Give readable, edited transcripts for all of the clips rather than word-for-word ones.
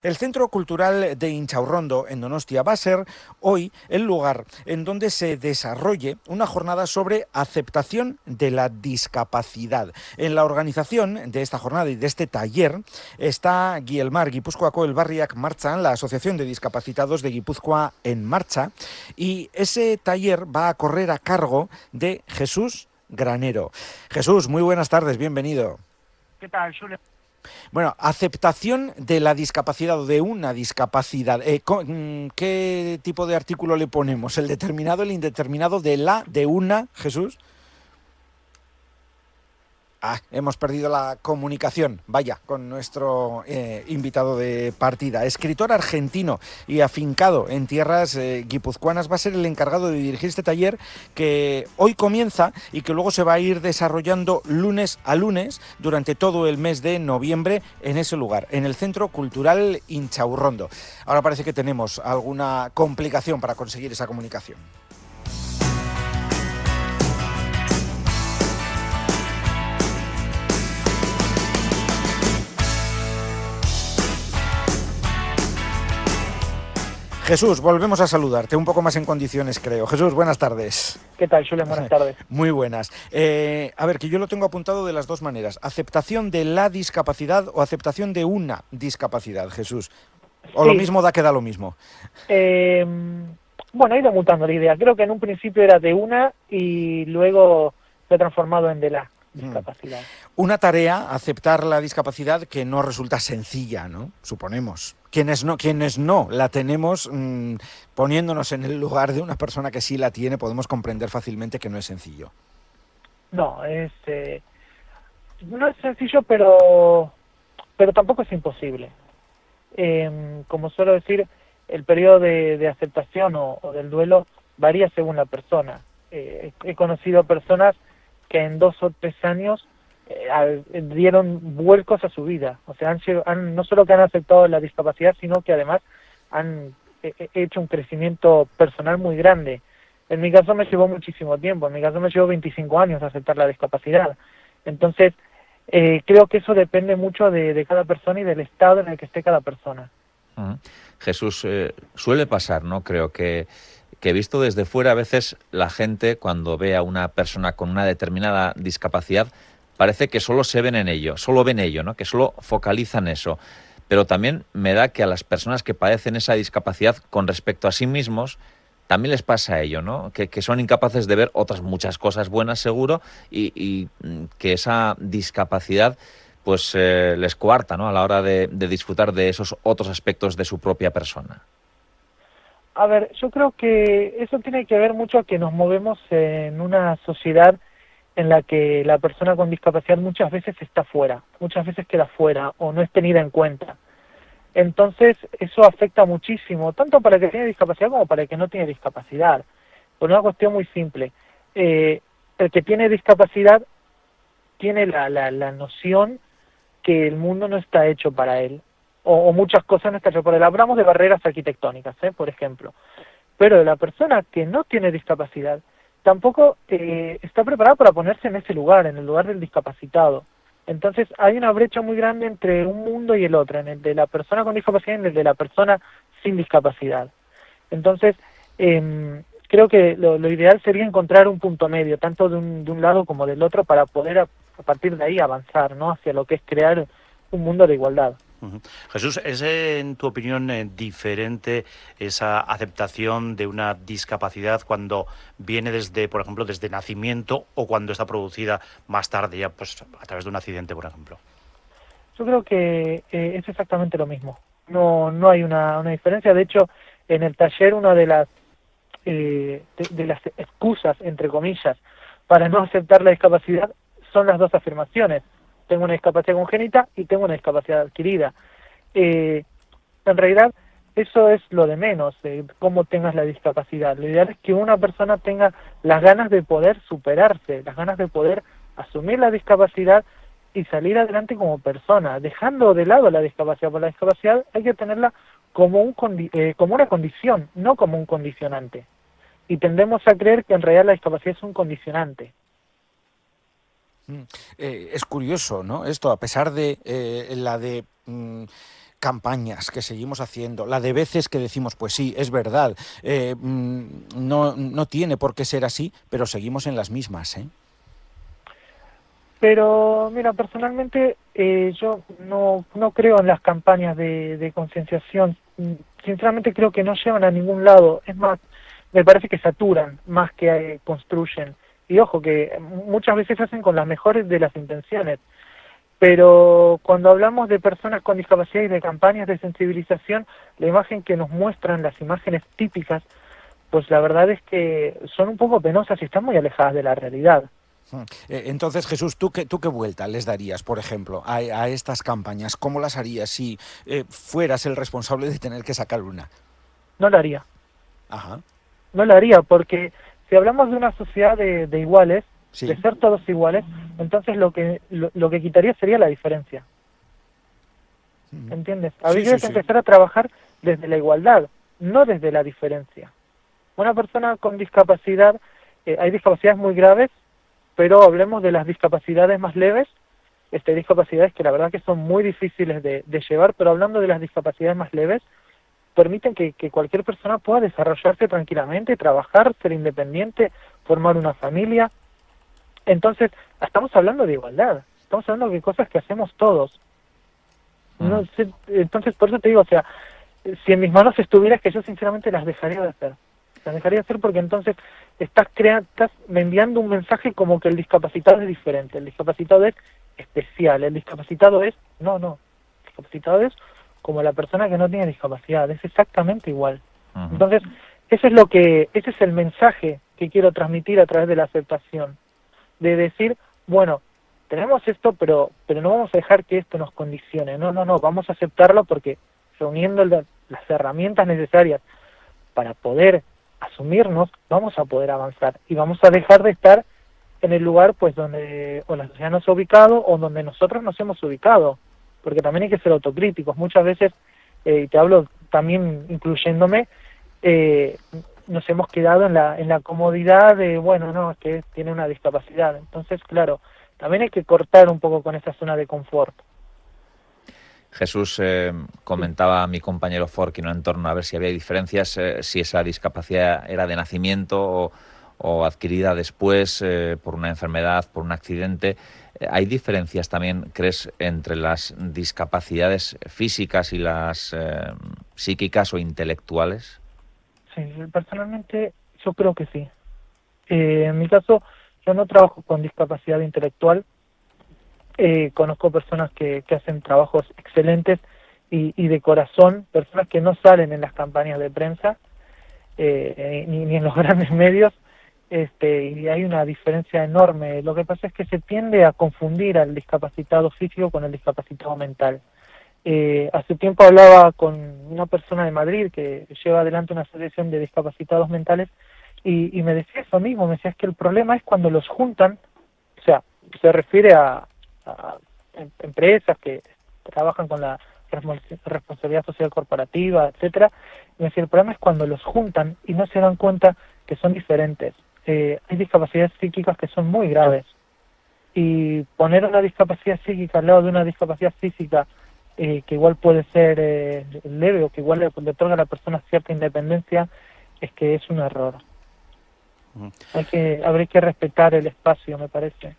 El Centro Cultural de Inchaurrondo, en Donostia, va a ser hoy el lugar en donde se desarrolle una jornada sobre aceptación de la discapacidad. En la organización de esta jornada y de este taller está Guielmar Gipuzkoako Elbarriak Martxan, la Asociación de Discapacitados de Guipúzcoa en marcha, y ese taller va a correr a cargo de Jesús Granero. Jesús, muy buenas tardes, bienvenido. ¿Qué tal, Julio? Bueno, aceptación de la discapacidad o de una discapacidad. ¿Qué tipo de artículo le ponemos? ¿El determinado, el indeterminado, de una, Jesús? Hemos perdido la comunicación, vaya, con nuestro invitado de partida. Escritor argentino y afincado en tierras guipuzcoanas, va a ser el encargado de dirigir este taller que hoy comienza y que luego se va a ir desarrollando lunes a lunes durante todo el mes de noviembre en ese lugar, en el Centro Cultural Inchaurrondo. Ahora parece que tenemos alguna complicación para conseguir esa comunicación. Jesús, volvemos a saludarte, un poco más en condiciones, creo. Jesús, buenas tardes. ¿Qué tal, Julio? Buenas tardes. Muy buenas. A ver, que yo lo tengo apuntado de las dos maneras. ¿Aceptación de la discapacidad o aceptación de una discapacidad, Jesús? ¿O lo Sí, mismo da que da lo mismo? eh, bueno, ha ido mutando la idea. Creo que en un principio era de una y luego se ha transformado en de la discapacidad. Una tarea, aceptar la discapacidad, que no resulta sencilla, ¿no? Suponemos. Quienes no la tenemos, poniéndonos en el lugar de una persona que sí la tiene, podemos comprender fácilmente que no es sencillo. No, no es sencillo, pero tampoco es imposible. Como suelo decir, el periodo de aceptación o del duelo varía según la persona. He conocido personas que en 2 o 3 años dieron vuelcos a su vida. O sea, no solo que han aceptado la discapacidad, sino que además han hecho un crecimiento personal muy grande. En mi caso me llevó muchísimo tiempo, en mi caso me llevó 25 años aceptar la discapacidad. Entonces, creo que eso depende mucho de cada persona y del estado en el que esté cada persona. Uh-huh. Jesús, suele pasar, ¿no? Creo que visto desde fuera, a veces la gente, cuando ve a una persona con una determinada discapacidad, parece que solo se ven en ello, solo ven ello, ¿no? Que solo focalizan eso. Pero también me da que a las personas que padecen esa discapacidad con respecto a sí mismos, también les pasa ello, ¿no? Que son incapaces de ver otras muchas cosas buenas, seguro, y que esa discapacidad pues les coarta, ¿no? A la hora de disfrutar de esos otros aspectos de su propia persona. A ver, yo creo que eso tiene que ver mucho a que nos movemos en una sociedad en la que la persona con discapacidad muchas veces está fuera, muchas veces queda fuera o no es tenida en cuenta. Entonces, eso afecta muchísimo, tanto para el que tiene discapacidad como para el que no tiene discapacidad. Por una cuestión muy simple. El que tiene discapacidad tiene la noción que el mundo no está hecho para él, o muchas cosas no están hechas para él. Hablamos de barreras arquitectónicas, por ejemplo. Pero la persona que no tiene discapacidad tampoco está preparada para ponerse en ese lugar, en el lugar del discapacitado. Entonces hay una brecha muy grande entre un mundo y el otro, en el de la persona con discapacidad y en el de la persona sin discapacidad. Entonces, creo que lo ideal sería encontrar un punto medio, tanto de un lado como del otro, para poder a partir de ahí avanzar, ¿no?, hacia lo que es crear un mundo de igualdad. Uh-huh. Jesús, ¿es en tu opinión diferente esa aceptación de una discapacidad cuando viene desde, por ejemplo, desde nacimiento o cuando está producida más tarde, ya pues a través de un accidente, por ejemplo? Yo creo que es exactamente lo mismo. No hay una diferencia. De hecho, en el taller una de las excusas, entre comillas, para no aceptar la discapacidad son las dos afirmaciones. Tengo una discapacidad congénita y tengo una discapacidad adquirida. En realidad, eso es lo de menos, cómo tengas la discapacidad. Lo ideal es que una persona tenga las ganas de poder superarse, las ganas de poder asumir la discapacidad y salir adelante como persona, dejando de lado la discapacidad. Por la discapacidad hay que tenerla como como una condición, no como un condicionante. Y tendemos a creer que en realidad la discapacidad es un condicionante. Es curioso, ¿no? Esto, a pesar de campañas que seguimos haciendo, la de veces que decimos, pues sí, es verdad, no tiene por qué ser así, pero seguimos en las mismas, ¿eh? Pero mira, personalmente yo no creo en las campañas de concienciación. Sinceramente creo que no llevan a ningún lado. Es más, me parece que saturan más que construyen. Y ojo, que muchas veces hacen con las mejores de las intenciones. Pero cuando hablamos de personas con discapacidad y de campañas de sensibilización, la imagen que nos muestran, las imágenes típicas, pues la verdad es que son un poco penosas y están muy alejadas de la realidad. Entonces, Jesús, ¿tú qué vuelta les darías, por ejemplo, a estas campañas? ¿Cómo las harías si fueras el responsable de tener que sacar una? No lo haría. Ajá. No lo haría porque si hablamos de una sociedad de iguales, Sí. de ser todos iguales, entonces lo que quitaría sería la diferencia. ¿Entiendes? Habría que empezar a trabajar desde la igualdad, no desde la diferencia. Una persona con discapacidad, hay discapacidades muy graves, pero hablemos de las discapacidades más leves. Hay discapacidades que la verdad que son muy difíciles de llevar, pero hablando de las discapacidades más leves, permiten que cualquier persona pueda desarrollarse tranquilamente, trabajar, ser independiente, formar una familia. Entonces, estamos hablando de igualdad, estamos hablando de cosas que hacemos todos. No sé, entonces, por eso te digo, o sea, si en mis manos estuviera, es que yo sinceramente las dejaría de hacer. Las dejaría de hacer porque entonces estás enviando un mensaje como que el discapacitado es diferente, el discapacitado es especial, el discapacitado es... No, el discapacitado es como la persona que no tiene discapacidad, es exactamente igual. Entonces, ese es el mensaje que quiero transmitir a través de la aceptación, de decir, bueno, tenemos esto, pero no vamos a dejar que esto nos condicione, no, vamos a aceptarlo porque reuniendo las herramientas necesarias para poder asumirnos, vamos a poder avanzar y vamos a dejar de estar en el lugar pues donde o la sociedad nos ha ubicado o donde nosotros nos hemos ubicado, porque también hay que ser autocríticos. Muchas veces, y te hablo también incluyéndome, nos hemos quedado en la comodidad de, bueno, no, es que tiene una discapacidad. Entonces, claro, también hay que cortar un poco con esa zona de confort. Jesús, comentaba a mi compañero Forquino en torno a ver si había diferencias, si esa discapacidad era de nacimiento o adquirida después por una enfermedad, por un accidente. ¿Hay diferencias también, crees, entre las discapacidades físicas y las psíquicas o intelectuales? Sí, personalmente yo creo que sí. En mi caso, yo no trabajo con discapacidad intelectual. Conozco personas que hacen trabajos excelentes y de corazón, personas que no salen en las campañas de prensa ni en los grandes medios, y hay una diferencia enorme. Lo que pasa es que se tiende a confundir al discapacitado físico con el discapacitado mental. Hace tiempo hablaba con una persona de Madrid que lleva adelante una asociación de discapacitados mentales y me decía eso mismo, me decía es que el problema es cuando los juntan, o sea, se refiere a empresas que trabajan con la responsabilidad social corporativa, etcétera. Y me decía, el problema es cuando los juntan y no se dan cuenta que son diferentes. Hay discapacidades psíquicas que son muy graves y poner una discapacidad psíquica al lado de una discapacidad física que igual puede ser leve o que igual le otorga a la persona cierta independencia, es que es un error. Habría que respetar el espacio, me parece,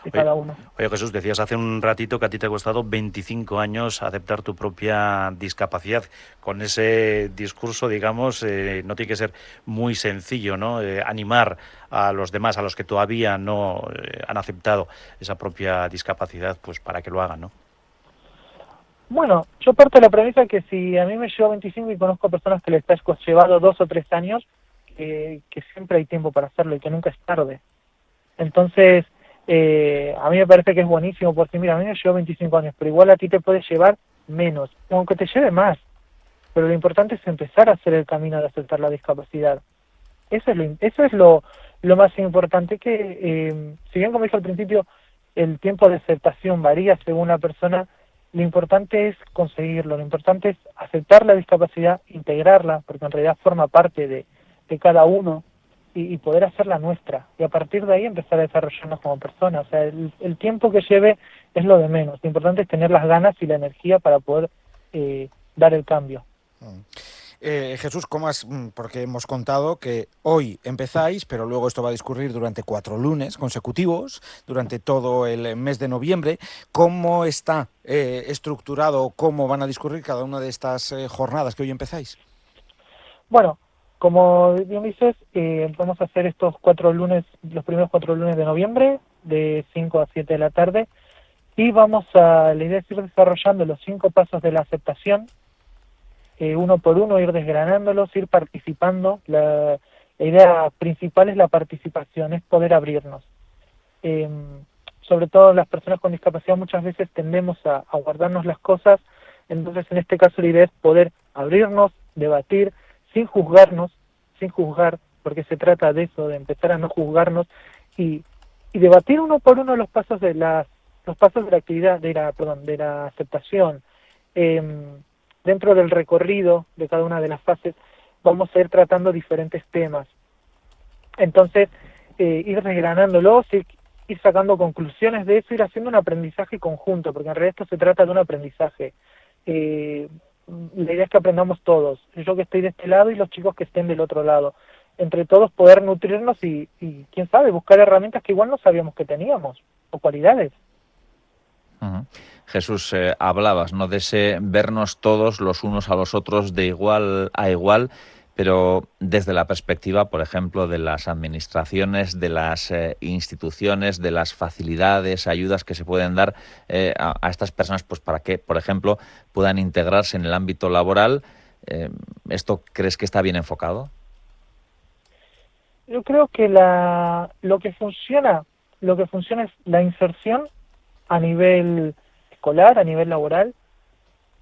de cada uno. Oye, Jesús, decías hace un ratito que a ti te ha costado 25 años aceptar tu propia discapacidad. Con ese discurso, digamos, no tiene que ser muy sencillo, ¿no? Animar a los demás, a los que todavía no han aceptado esa propia discapacidad, pues para que lo hagan, ¿no? Bueno, yo parto de la premisa que si a mí me llevo 25 y conozco personas que les está llevado 2 o 3 años, que siempre hay tiempo para hacerlo y que nunca es tarde. Entonces, a mí me parece que es buenísimo porque mira, a mí me llevó 25 años, pero igual a ti te puede llevar menos, aunque te lleve más. Pero lo importante es empezar a hacer el camino de aceptar la discapacidad. Eso es lo más importante, que si bien como dije al principio, el tiempo de aceptación varía según la persona, lo importante es conseguirlo, lo importante es aceptar la discapacidad, integrarla, porque en realidad forma parte de cada uno, y poder hacerla nuestra, y a partir de ahí empezar a desarrollarnos como personas. O sea, el tiempo que lleve es lo de menos, lo importante es tener las ganas y la energía para poder dar el cambio. Jesús, porque hemos contado que hoy empezáis, pero luego esto va a discurrir durante 4 lunes consecutivos, durante todo el mes de noviembre. ¿Cómo está estructurado, cómo van a discurrir cada una de estas jornadas que hoy empezáis? Bueno, como bien dices, vamos a hacer estos 4 lunes, los primeros 4 lunes de noviembre, de 5 a 7 de la tarde, y la idea es ir desarrollando los 5 pasos de la aceptación, uno por uno, ir desgranándolos, ir participando. La idea principal es la participación, es poder abrirnos. Sobre todo las personas con discapacidad muchas veces tendemos a guardarnos las cosas, entonces en este caso la idea es poder abrirnos, debatir, sin juzgarnos, sin juzgar, porque se trata de eso, de empezar a no juzgarnos y debatir uno por uno los pasos de la actividad, de la aceptación. Dentro del recorrido de cada una de las fases vamos a ir tratando diferentes temas. Entonces, ir desgranándolos, ir sacando conclusiones de eso, ir haciendo un aprendizaje conjunto, porque en realidad esto se trata de un aprendizaje. La idea es que aprendamos todos, yo que estoy de este lado y los chicos que estén del otro lado. Entre todos poder nutrirnos y quién sabe, buscar herramientas que igual no sabíamos que teníamos, o cualidades. Uh-huh. Jesús, hablabas, ¿no?, de ese vernos todos los unos a los otros de igual a igual, pero desde la perspectiva, por ejemplo, de las administraciones, de las instituciones, de las facilidades, ayudas que se pueden dar a estas personas, pues para que, por ejemplo, puedan integrarse en el ámbito laboral. ¿Esto crees que está bien enfocado? Yo creo que lo que funciona es la inserción a nivel escolar, a nivel laboral,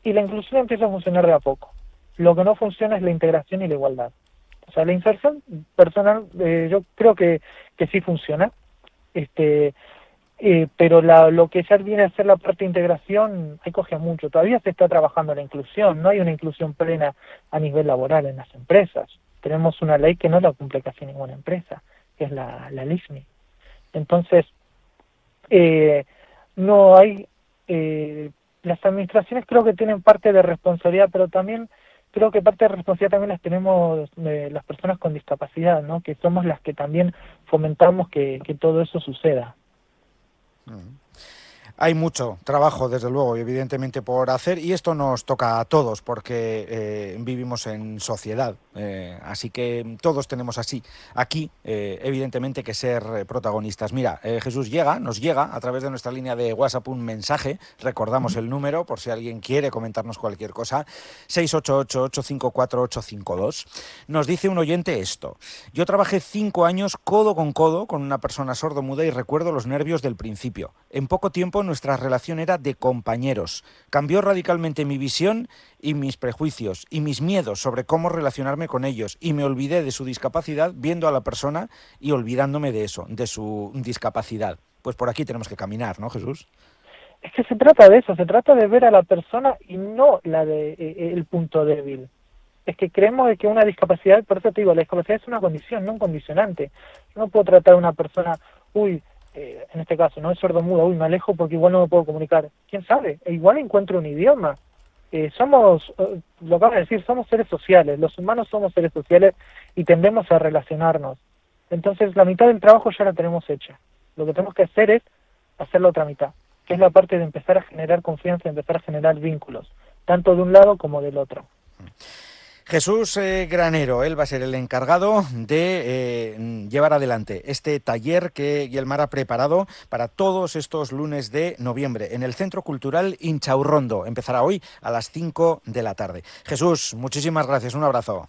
y la inclusión empieza a funcionar de a poco. Lo que no funciona es la integración y la igualdad. O sea, la inserción personal, yo creo que sí funciona, pero lo que ya viene a ser la parte de integración, ahí coge mucho. Todavía se está trabajando la inclusión, no hay una inclusión plena a nivel laboral en las empresas. Tenemos una ley que no la cumple casi ninguna empresa, que es la LISMI. Entonces, no hay... las administraciones creo que tienen parte de responsabilidad, pero también creo que parte de responsabilidad también las tenemos las personas con discapacidad, ¿no? Que somos las que también fomentamos que todo eso suceda. Hay mucho trabajo, desde luego, y evidentemente por hacer, y esto nos toca a todos porque vivimos en sociedad, así que todos tenemos aquí, evidentemente, que ser protagonistas. Mira, Jesús, nos llega a través de nuestra línea de WhatsApp un mensaje, recordamos el número por si alguien quiere comentarnos cualquier cosa, 688-854-852. Nos dice un oyente esto: yo trabajé 5 años codo con una persona sordomuda y recuerdo los nervios del principio. En poco tiempo nuestra relación era de compañeros. Cambió radicalmente mi visión y mis prejuicios y mis miedos sobre cómo relacionarme con ellos, y me olvidé de su discapacidad viendo a la persona y olvidándome de eso, de su discapacidad. Pues por aquí tenemos que caminar, ¿no, Jesús? Es que se trata de eso, se trata de ver a la persona y no el punto débil. Es que creemos de que una discapacidad, por eso te digo, la discapacidad es una condición, no un condicionante. Yo no puedo tratar a una persona, en este caso, no es sordomuda, me alejo porque igual no me puedo comunicar. ¿Quién sabe? Igual encuentro un idioma. Lo acabo de decir, somos seres sociales, los humanos somos seres sociales y tendemos a relacionarnos. Entonces la mitad del trabajo ya la tenemos hecha. Lo que tenemos que hacer es hacer la otra mitad, que es la parte de empezar a generar confianza, empezar a generar vínculos, tanto de un lado como del otro. Jesús Granero, él va a ser el encargado de llevar adelante este taller que Guilmar ha preparado para todos estos lunes de noviembre en el Centro Cultural Inchaurrondo. Empezará hoy a las 5 de la tarde. Jesús, muchísimas gracias, un abrazo.